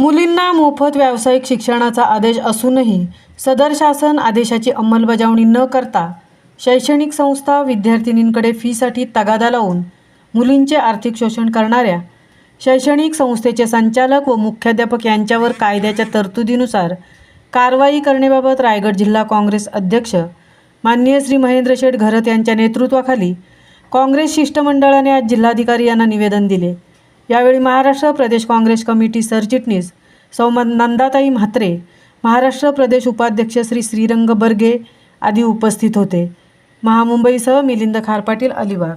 मुलींना मोफत व्यावसायिक शिक्षणाचा आदेश असूनही सदर शासन आदेशाची अंमलबजावणी न करता शैक्षणिक संस्था विद्यार्थिनींकडे फीसाठी तगादा लावून मुलींचे आर्थिक शोषण करणाऱ्या शैक्षणिक संस्थेचे संचालक व मुख्याध्यापक यांच्यावर कायद्याच्या तरतुदीनुसार कारवाई करण्याबाबत रायगड जिल्हा काँग्रेस अध्यक्ष माननीय श्री महेंद्र शेठ घरत यांच्या नेतृत्वाखाली काँग्रेस शिष्टमंडळाने आज जिल्हाधिकारी यांना निवेदन दिले। यावेळी महाराष्ट्र प्रदेश काँग्रेस कमिटी सरचिटणीस सौ नंदाताई म्हात्रे, महाराष्ट्र प्रदेश उपाध्यक्ष श्री श्रीरंग बर्गे आदी उपस्थित होते। महामुंबईसह मिलिंद खारपाटील, अलिबाग।